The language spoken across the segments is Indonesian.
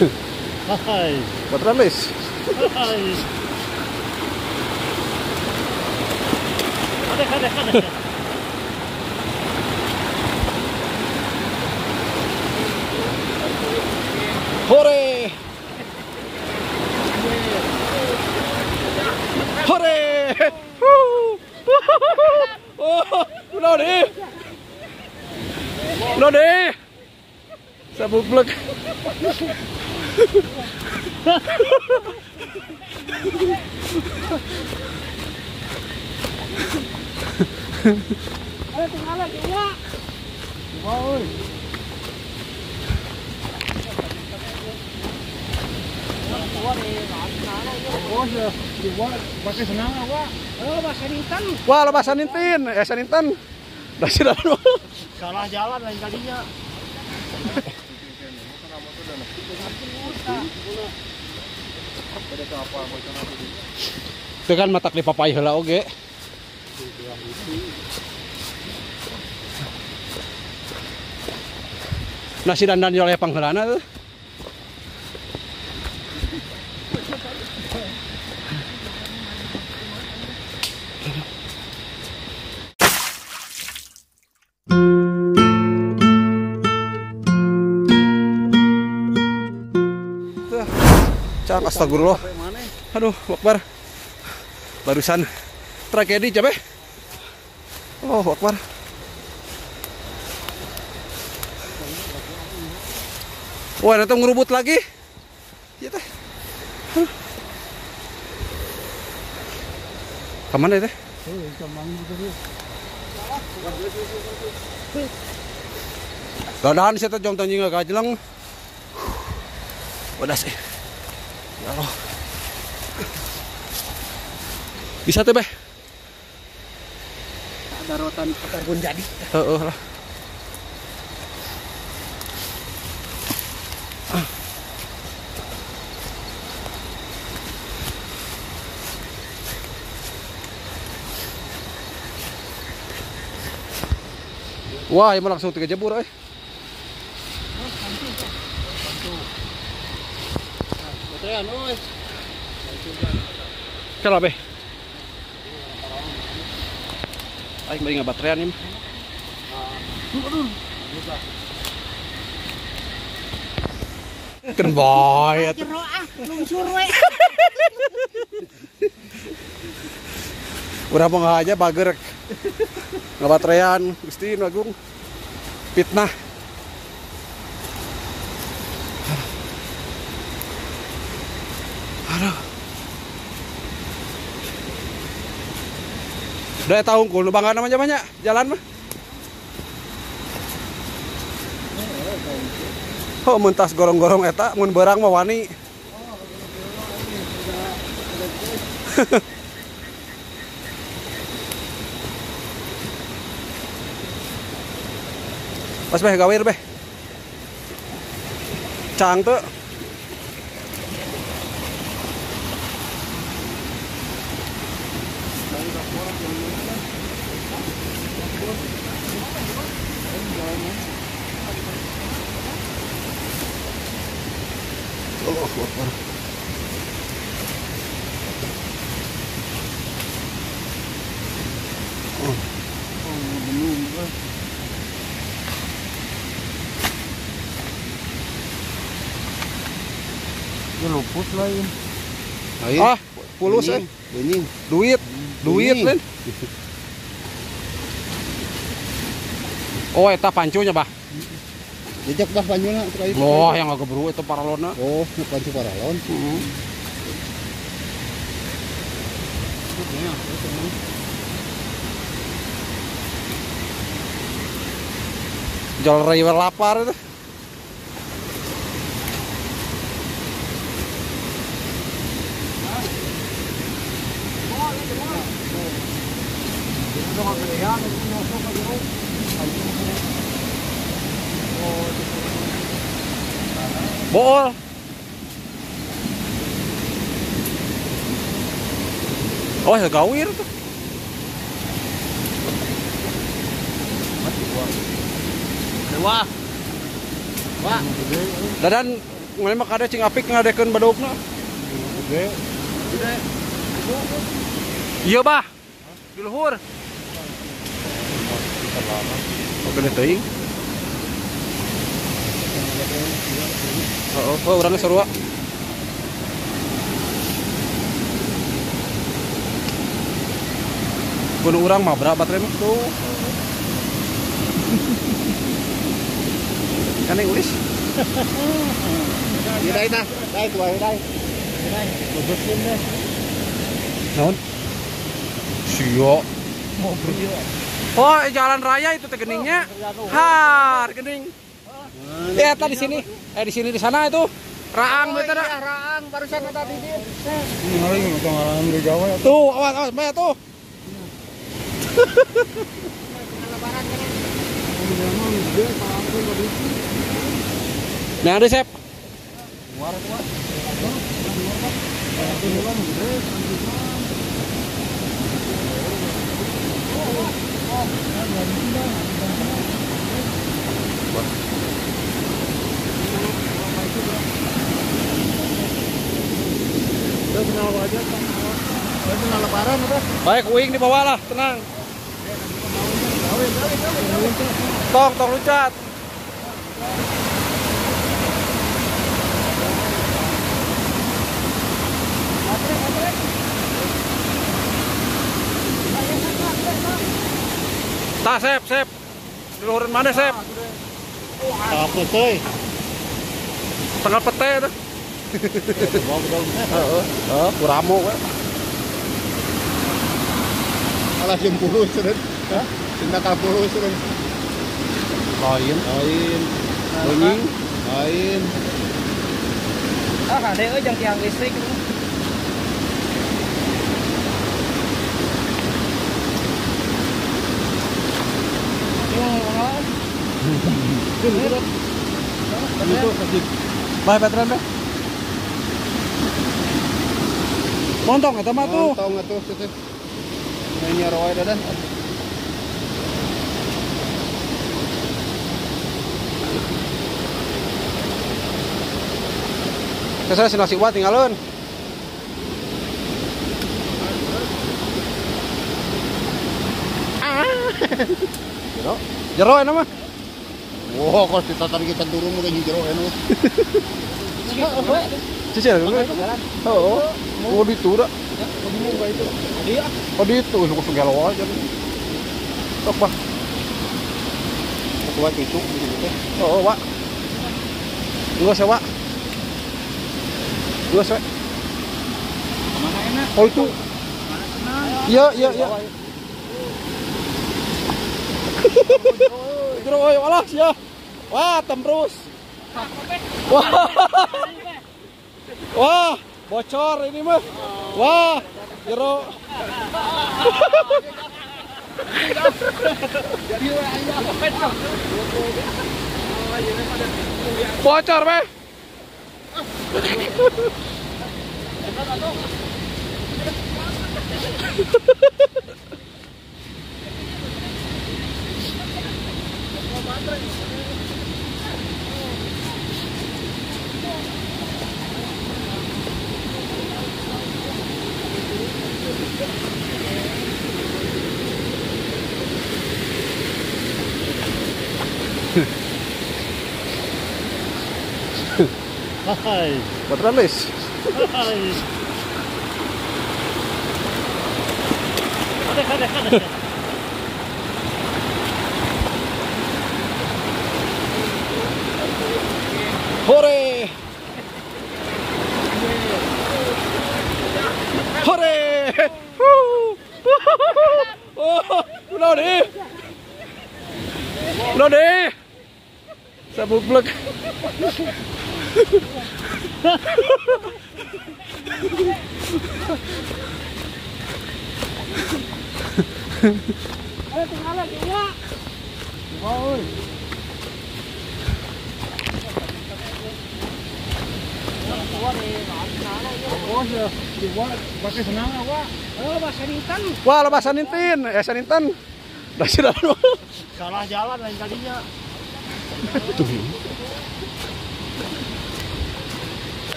Hai. Patralis. Hai. Ada. Hore. Hore. Oh, udah deh. Udah deh. Sabuk blek. Ayo tinggal dua. Wow. Pakai senang apa? Oh, bahasa Ninten. Wah, lepas Sanintin. Saninten. Dasih dah. Salah jalan lain kalinya. Itu kan matak di papai heula oge. Nasi dandan oleh pangheulana tuh. Cak, astagfirullah. Aduh, Akbar. Barusan tragedi cabe. Oh, Akbar. Wah, nanti ngerubut lagi. Iya teh. Kemana ya teh? Dadahan saya tuh jong tanjing gak jelang. Udah sih. Ya Allah. Bisa tuh, Beh. Ada rotan karbon jadi. Lah. Wah, emang langsung 3 jebur, Baterai oi. Kalau Beh. Aing bari ngabatrean ieu. Ken boy. Jero lungsur we. Udah mau aja bager. Ngabatrean Gusti Agung. Fitnah. Aduh. Udah tahu kul bangga namanya banyak jalan mah. Oh, mentas gorong-gorong eta mun beurang mah wani. Pas Beh gawir Beh. Cang tuh. Allahu Akbar. Ya lupus lain. Ah, pulus Bening. Duit Len. Oh, eta pancunya, Bah. Jejak bah panjuna terakhir. Wah, yang agak beru itu paralona. Oh, pancu paralon. Jual river lapar itu. Bool. Oh, ya gawir tuh. Wah. Dadan ngalih mah kada cing apik ngadekeun badogna. Oke. Iya, Bah. Di luhur. Oh, gede teuing. Oh, urangnya sarua. Gunung urang mah berapa baterai mah tuh. Kan English. Di đây ta. Đây tuổi đây. Đây. Một chút xin đây. Naon? Sio. Oh, jalan raya itu teh geningnya. Har, gening. Ya, tadi di sini. Di sini di sana itu. Raang betul ada. Raang barusan ada di dia. Ini pengalaman di Jawa ya. Tuh, awas, Mbak tuh. Nah, ada Sep. Udah kenal aja, udah kenal lebaran udah. Baik, uing di bawah lah, tenang. Tong loncat. Tak, Sep. Di luhuran mana, Sep? Apa tuh? Tengah pete tuh. Kuramo we. Alah jempuru sudah. Hah? Cinta kapuru sudah. Lain. Bunyi. Lain. Ada yang tiang listrik. Bae veteran be. Montong eta mah tuh. Montong atuh situ. Ini roy dadan. Kesana si nasi buat tinggalin. Jero enak mah. Wah, kalau ditatan kita turun mungkin jero enak. Cicil dulu. Oh, mau ditura. Oh, di itu lu kosong galau aja. Tok, Pak. Kuat itu gitu. Oh, Pak. Dua sewa. Dua sewa. Mana enak? Oh, itu. Iya. Jero oi, alah sia. Wah, tembrus. Wah, bocor ini mah. Wah, jero. Bocor, Be. Hai. Baterai lis. Hai. Ada. Hore. Hore. Oh, udah deh. Udah deh. Sabuk blek. Ayo tinggal lagi ya. Oi. Oh, ya. Dibuat pakai senang apa? Oh, bahasa Nintan. Wah, lepas Sanintin. Sanintan. Dah Salah jalan lain kalinya.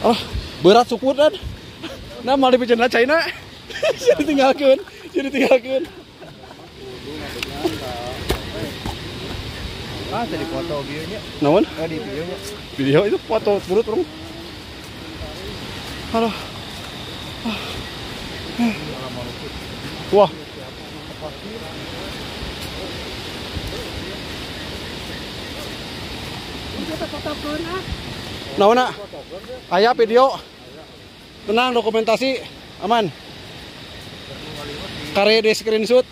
Oh, berat sukut dan. Nah, mau dipicen China. Jadi tinggalkeun. Tadi foto videonya. Naon? Di videonya. Video itu foto turut orang. Halo. Wah. Naon na? Aya video. Tenang, dokumentasi aman. Kare di screenshot.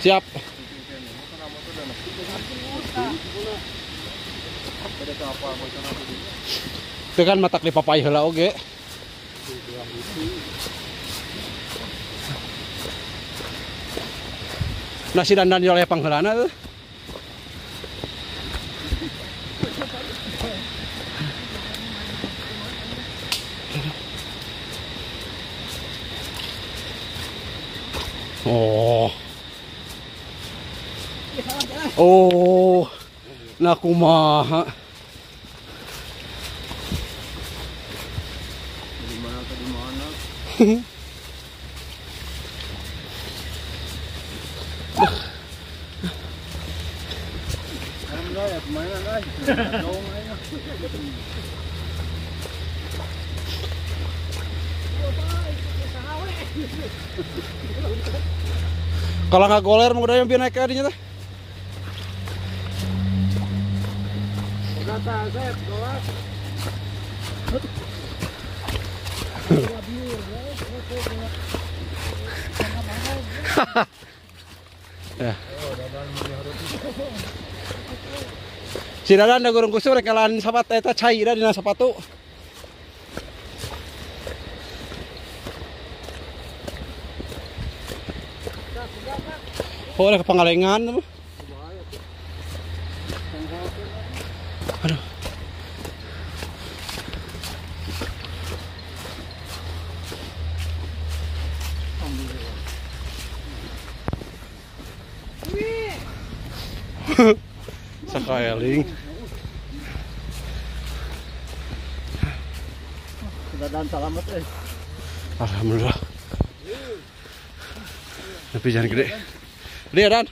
Siap. Tekan matak di papai heula oge. Nasi dandan oleh pangheulana tuh. Oh, nakumaha. Di mana? Kalau nggak goler mau udah yang naik ke adinya teh. Ya. Si Dadan da gurung kusur rekalan sapat eta cai da dina sapatu. Oh, ada kepangalengan. Aduh. Sakaeling. Dan selamat Alhamdulillah. Tapi jangan gede. Gede ya Dan.